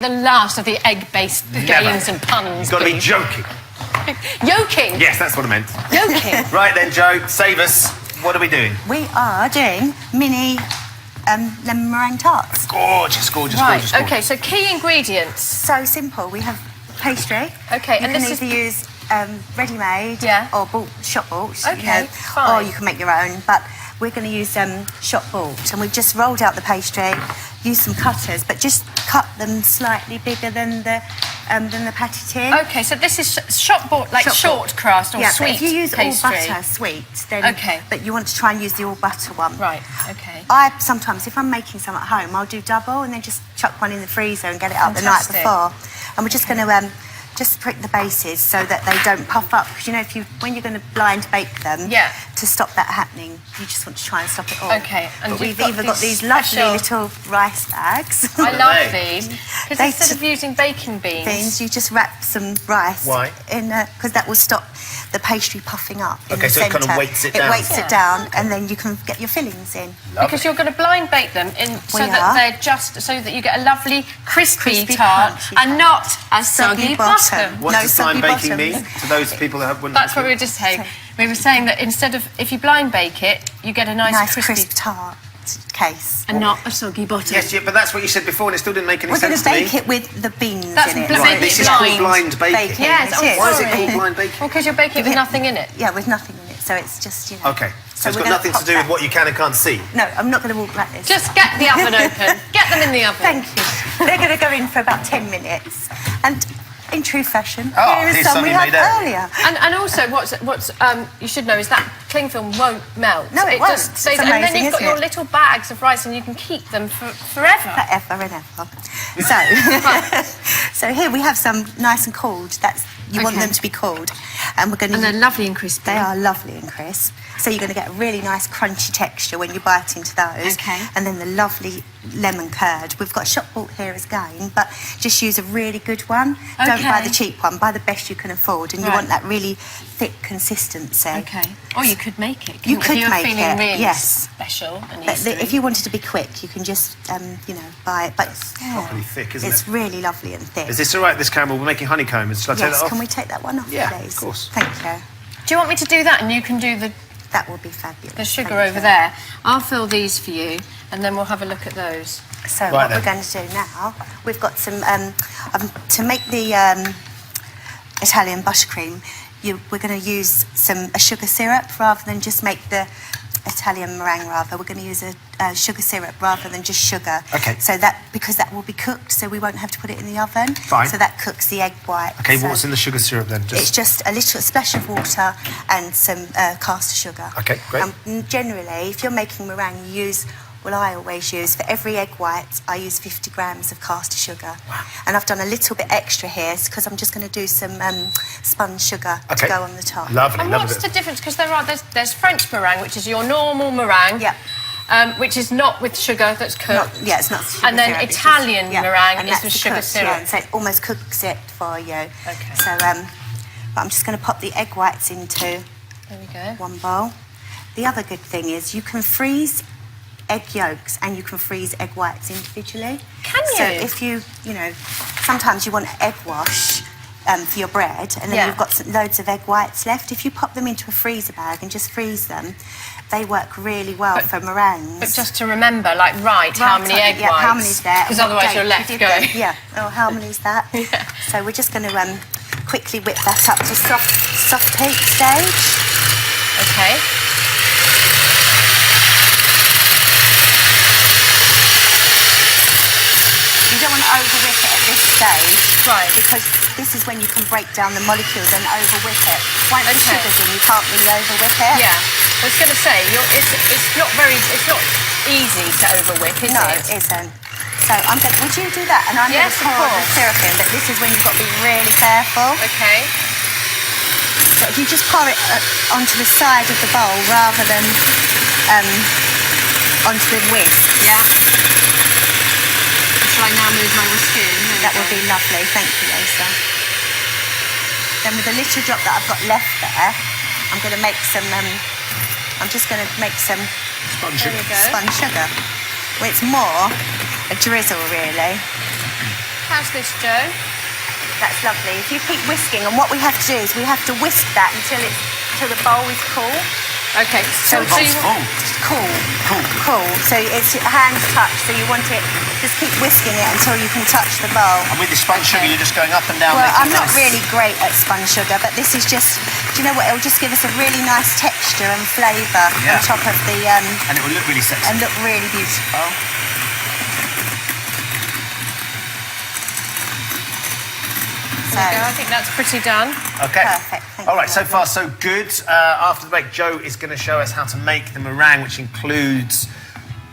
The last of the egg-based games and puns. You've got to be joking. Yoking? Yes, that's what I meant. Yoking. Right then, Joe, save us. What are we doing? We are doing mini lemon meringue tarts. Gorgeous, gorgeous, right, gorgeous, gorgeous. OK, so key ingredients. So simple. We have pastry. OK, you and can this either use ready-made or shop bought. OK, fine. Or you can make your own, but we're going to use shop bought. And we've just rolled out the pastry, used some cutters, but just cut them slightly bigger than the patty tin. OK, so this is shop bought, like short crust or sweet if you use pastry. all butter sweet, then but you want to try and use the all butter one. Right, OK. I sometimes, if I'm making some at home, I'll do double and then just chuck one in the freezer and get it out the night before. And we're just going to just prick the bases so that they don't puff up, because you know when you're going to blind bake them, to stop that happening, you just want to try and stop it all. OK, and but we've even got these lovely little rice bags. I love these, because instead of using baking beans, you just wrap some rice. Why? In because that will stop the pastry puffing up. OK, so it kind of weights it down. It weights it down, and then you can get your fillings in. Because you're going to blind bake them so that they're just so that you get a lovely crispy tart and not a soggy bottom. What does blind baking mean to those people that wouldn't? That's what we were just saying. We were saying that instead of if you blind bake it, you get a nice crisp tart case. And not a soggy bottom. Yes, but that's what you said before, and it still didn't make any sense to me. We're going to bake it with the beans in it. Right, this is called blind baking. Yes, why is it called blind baking? Well, because you're baking it with nothing in it. Yeah, with nothing in it, so it's just, you know. OK, so it's got nothing to do with what you can and can't see? No, I'm not going to walk like this. Just get the oven open. Get them in the oven. Thank you. They're going to go in for about 10 minutes. And in true fashion, here is some we had earlier. And also, what's you should know is that cling film won't melt. No, it won't. Just stays, and then you've got your little bags of rice, and you can keep them forever. Forever and ever. So here we have some nice and cooled. You want them to be cooled, and we're going to. And they're lovely and crispy. They are lovely and crisp. So you're going to get a really nice crunchy texture when you bite into those. OK. And then the lovely lemon curd. We've got shop bought here again, but just use a really good one. OK. Don't buy the cheap one. Buy the best you can afford, and you want that really thick consistency. OK. Or you could make it. You could if you're make feeling it. Really yes. Special and if you wanted to be quick, you can just buy it. But it's properly thick, isn't it? It's really lovely and thick. Is this all right? This caramel, we're making honeycomb. Shall I take that off? Can we take that one off, please? Yeah, of course. Thank you. Do you want me to do that, and you can do the? That would be fabulous. The sugar over there. I'll fill these for you, and then we'll have a look at those. So what we're going to do now, we've got some to make the Italian buttercream. We're going to use a sugar syrup rather than just make the Italian meringue. We're going to use a sugar syrup rather than just sugar. OK. So because that will be cooked, so we won't have to put it in the oven. Fine. So that cooks the egg white. OK, what's in the sugar syrup then? It's just a little splash of water and some caster sugar. OK, great. Generally, if you're making meringue, I always use, for every egg white, I use 50 grams of caster sugar. Wow. And I've done a little bit extra here because I'm just going to do some spun sugar to go on the top. Lovely, and what's the difference? Because there's French meringue, which is your normal meringue. Which is not with sugar, that's cooked. It's not sugar. And then syrup, Italian meringue is with sugar syrup. So it almost cooks it for you. OK. So, but I'm just going to pop the egg whites into one bowl. The other good thing is you can freeze egg yolks and you can freeze egg whites individually. Can you? So if sometimes you want egg wash for your bread, and then you've got loads of egg whites left. If you pop them into a freezer bag and just freeze them, they work really well for meringues. But just to remember, how many egg whites? How many's there? Because otherwise you're left going. How many's that? So we're just going to quickly whip that up to soft heat stage. OK. You don't want to over-whip it at this stage. Right. Because this is when you can break down the molecules and over-whip it. Once the sugar's in, you can't really over-whip it. Yeah. I was going to say, it's not easy to over-whip, is it? No, it isn't. So would you do that? And I'm going to pour the syrup in, but this is when you've got to be really careful. OK. So if you just pour it onto the side of the bowl rather than onto the whisk. Yeah. Shall I now move my whisk in? That would be lovely. Thank you, Lisa. Then with the little drop that I've got left there, I'm going to make some. I'm just going to make some spun sugar. Spun sugar. Well, it's more a drizzle, really. How's this, Joe? That's lovely. If you keep whisking, and what we have to do is we have to whisk that until the bowl is cool. Okay, So so you cool. So it's hand touch. So you want it. Just keep whisking it until you can touch the bowl. And with the spun sugar, you're just going up and down. Well, I'm not really great at spun sugar, but this is just. Do you know what? It'll just give us a really nice texture and flavour on top of the. And it will look really sexy. And look really beautiful. There you go. I think that's pretty done. Okay. Perfect. Thank All right, you. so far so good. After the break, Joe is going to show us how to make the meringue, which includes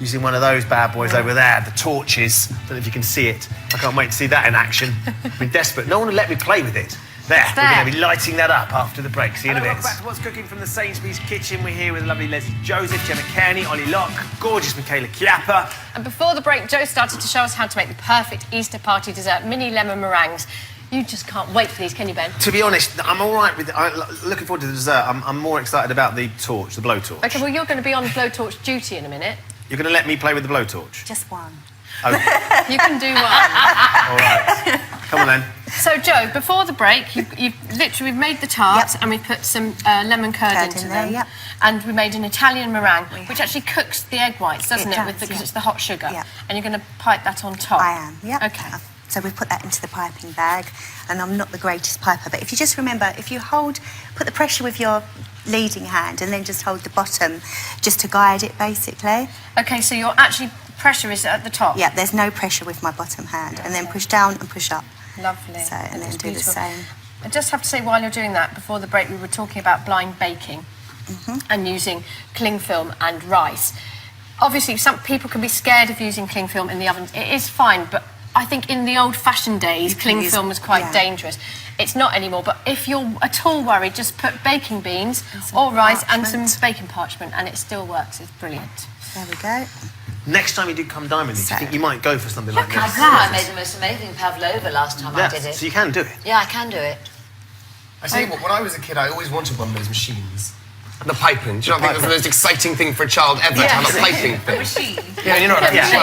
using one of those bad boys over there, the torches. Don't know if you can see it. I can't wait to see that in action. I've been desperate. No one will let me play with it. There, we're going to be lighting that up after the break. See you in a bit. Welcome back to What's Cooking from the Sainsbury's Kitchen. We're here with lovely Leslie Joseph, Gemma Kearney, Ollie Locke, gorgeous Michaela Chiappa. And before the break, Joe started to show us how to make the perfect Easter party dessert, mini lemon meringues. You just can't wait for these, can you, Ben? To be honest, I'm all right with it. Looking forward to the dessert. I'm more excited about the torch, the blowtorch. OK, well, you're going to be on blowtorch duty in a minute. You're going to let me play with the blowtorch? Just one. Okay. You can do one. All right. Come on, then. So, Joe, before the break, we've made the tarts and we've put some lemon curd into them. Yep. And we made an Italian meringue, which actually cooks the egg whites, doesn't it? Because it's the hot sugar. Yep. And you're going to pipe that on top. I am, yeah. OK. So we put that into the piping bag, and I'm not the greatest piper, but if you just remember, if you put the pressure with your leading hand and then just hold the bottom just to guide it, basically. OK, so your pressure is at the top? Yeah, there's no pressure with my bottom hand, and then push down and push up. Lovely. So, and then do beautiful. the same. I just have to say, while you're doing that, before the break, we were talking about blind baking and using cling film and rice. Obviously, some people can be scared of using cling film in the oven. It is fine, but I think in the old-fashioned days, cling film was quite dangerous. It's not anymore, but if you're at all worried, just put baking beans or rice and some baking parchment, and it still works. It's brilliant. There we go. Next time you do come dine with me, do you think you might go for something like this? I could. I made the most amazing pavlova last time I did it. So you can do it? Yeah, I can do it. I tell you what, when I was a kid, I always wanted one of those machines. The piping. Do you not think it was the most exciting thing for a child ever to have a piping thing? Machine. Yeah, you know what I mean? So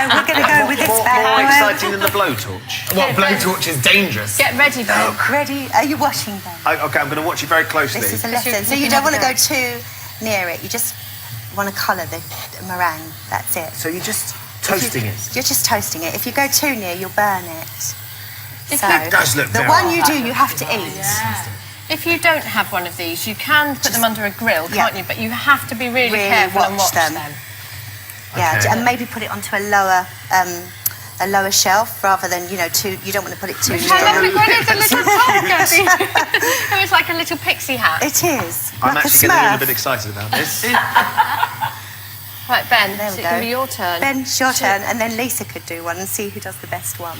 we're going to go with this bag. More exciting than the blowtorch. What, blowtorch is dangerous? Get ready, Ben. Ready? Are you washing them? OK, I'm going to watch you very closely. This is a lesson. So you don't want to go too near it. You just want to colour the meringue. That's it. So you're just toasting it? You're just toasting it. If you go too near, you'll burn it. So It does look the very one you do, you have to eat. If you don't have one of these, you can put them under a grill, can't you? But you have to be really careful and watch them. Yeah, Okay. and maybe put it onto a lower shelf rather than, you don't want to put it too near. Look, it's a little top, Gabby. It was like a little pixie hat. It is. I'm like actually a getting a little Smurf. bit excited about this. Right, Ben, There so we it's going go. to be your turn. Ben, it's your turn, and then Lisa could do one and see who does the best one.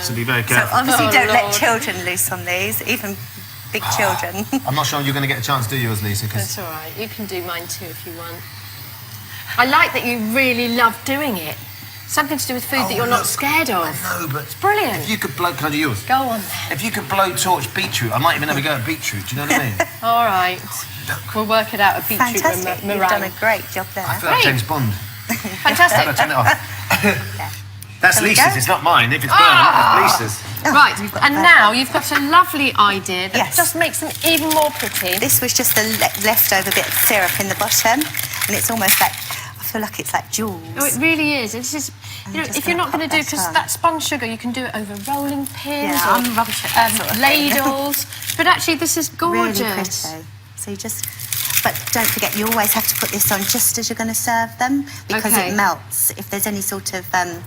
So be very So careful. obviously Oh, don't let Lord. children loose on these, even big children. I'm not sure you're going to get a chance to do yours, Lisa, because... That's all right. You can do mine too if you want. I like that you really love doing it. Something to do with food that you're not scared of. No, but... It's brilliant. If you could blow... Can I do yours? Go on then. If you could blow torch beetroot, I might even have a go at beetroot, do you know what I mean? All right. We'll work it out, a beetroot Fantastic. You've done a meringue. great job there. I feel like James Bond. Fantastic. Turn it off. That's There we Lisa's, go. it's not mine. If it's burnt, it's Lisa's. Right, you've got and that. now you've got a lovely idea that Yes. just makes them even more pretty. This was just a leftover bit of syrup in the bottom, and it's almost like, I feel like it's like jewels. Oh, it really is. It's just, just if you're gonna not going to pop do, that because on. that spun sugar, you can do it over rolling pins Yeah, or I'm rubbish at that sort of thing. ladles. But actually, this is gorgeous. Really pretty. So you just, but don't forget, you always have to put this on just as you're going to serve them because Okay. it melts. If there's any sort of,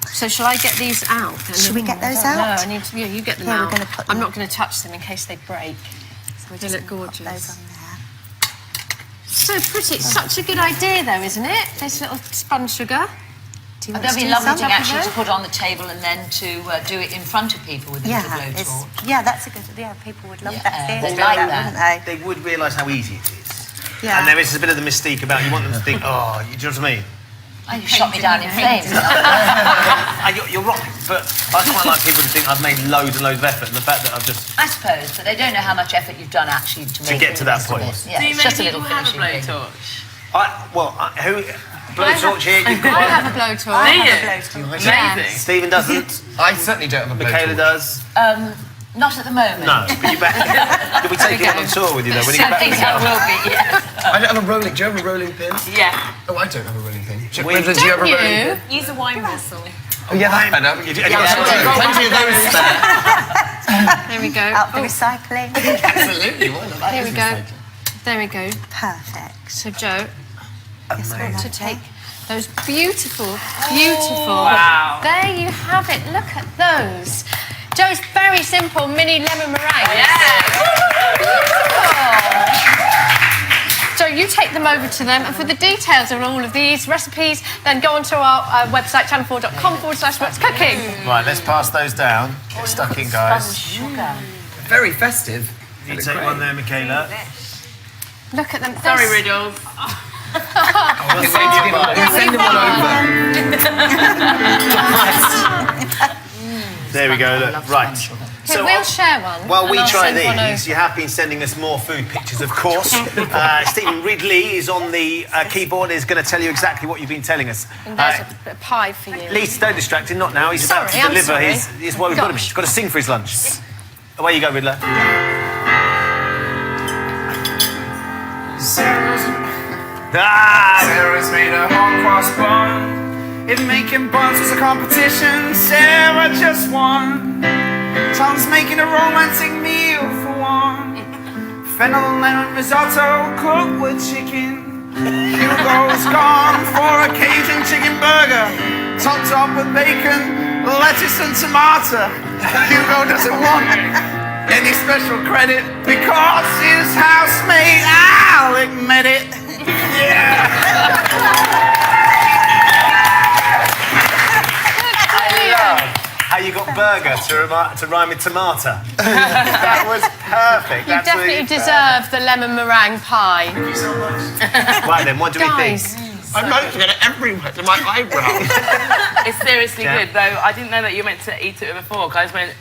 So shall I get these out? Should we get those No, out? I need to. Yeah, you get them Yeah, we're out. gonna put I'm them- not going to touch them in case they break. so we're They just look gonna pop gorgeous. those on there. So pretty. It's such a good idea, though, isn't it? This little spun sugar. Do you want That'd to be do lovely some? to actually to put on the table and then to do it in front of people with a little blowtorch. Yeah, that's a good. Yeah, people would love Yeah, that. they Theatre, like that, that. wouldn't they? They would realise how easy it is. Yeah. And there is a bit of the mystique about you want them to think, oh, you know what I mean? Oh, you shot me down in flames. And you're right, but I quite like people to think I've made loads and loads of effort, and the fact that I've just... I suppose, but they don't know how much effort you've done actually to make get to that it. point. Yeah, it's just a little finishing thing. Blowtorch here. You've I got have a blowtorch. I have a blowtorch. Yeah. Stephen doesn't. I certainly don't have a Michaela does. Not at the moment. No, but you better. Can we take you on tour with you though? When you get I back think to I will be, yeah. I don't have a rolling. Do you have a rolling pin? Yeah. Oh, I don't have a rolling pin. Do We- you have a rolling pin? You? Use a wine whistle. Oh, yeah, that's better. Have you got some- Plenty of those spare. There we go. Out for recycling. Absolutely. Why not? That Here we is go. recycling. There we go. Perfect. So, Joe, Yes, want to to take those beautiful, beautiful. Wow. There you have it. Look at those. Joe's very simple mini lemon meringue. Yeah. Beautiful. So you take them over to them, and for the details of all of these recipes, then go onto our website, channel4.com/what's cooking. Right, let's pass those down. Get stuck in, guys. Sugar. Very festive. You take one there, Michaela. Look at them. Sorry, Riddles. We'll send them all over. There we go, look. Right. Here, we'll share one. While we and I'll try send one these, over. you have been sending us more food pictures, of course. Stephen Ridley is on the keyboard, is going to tell you exactly what you've been telling us. And there's a pie for you. Lisa, don't distract him, not now. He's about to Sorry, I'm deliver sorry. his well, we've got him. Gosh. He's got to sing for his lunch. Away you go, Riddler. Sarah's made a hot cross bun. If making buns was a competition, Sarah just won. Tom's making a romantic meal for one. Fennel lemon risotto cooked with chicken. Hugo's gone for a Cajun chicken burger, topped up with bacon, lettuce and tomato. Hugo doesn't want any special credit because his housemate Alec made it. How you got burger to rhyme with tomato. That was perfect. You definitely deserve the lemon meringue pie. Thank you so much. Right then, what do we think? Guys, I managed to get it everywhere to my eyebrow. It's seriously Yeah. good, though. I didn't know that you meant to eat it with a fork. I just went,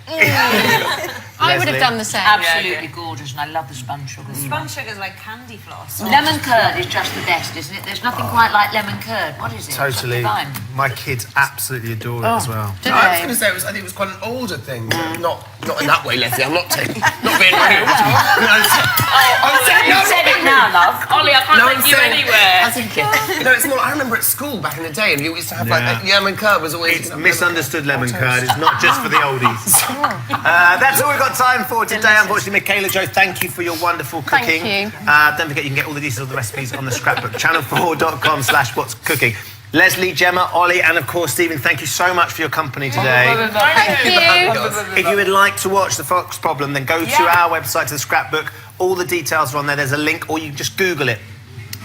I would Leslie? have done the same. Absolutely gorgeous, and I love the spun sugar. Spun sugar's like candy floss. Lemon curd is just the best, isn't it? There's nothing quite like lemon curd. What is it? Totally. Divine. My kids absolutely adore it as well. Do I was they? going to say, I think it was quite an older thing. Not in that way, Leslie. I'm not being rude. No, You said it now, love. Ollie, I can't No, take you anywhere. No, it's more. I remember at school back in the day, and you used to have Yeah. like lemon curd was always. It's misunderstood lemon curd. It's not just for the oldies. That's all we've got time for today. Unfortunately, Michaela, Joe, thank you for your wonderful Thank cooking. you. Don't forget you can get all the details of the recipes on the scrapbook. channel4.com/what's cooking. Leslie, Gemma, Ollie, and of course Stephen, thank you so much for your company today. Thank you. If you would like to watch The Fox Problem, then go to our website, to the scrapbook. All the details are on there. There's a link, or you can just Google it,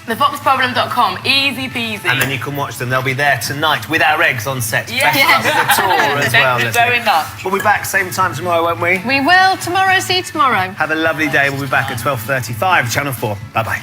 TheFoxProblem.com. Easy peasy. and then you can watch them. They'll be there tonight with our eggs on set. Yes. Best of the tour as well, Thank you Leslie. very much. We'll be back same time tomorrow, won't we? We will tomorrow. See you tomorrow. Have a lovely day. We'll be back at 12:35, Channel 4. Bye-bye.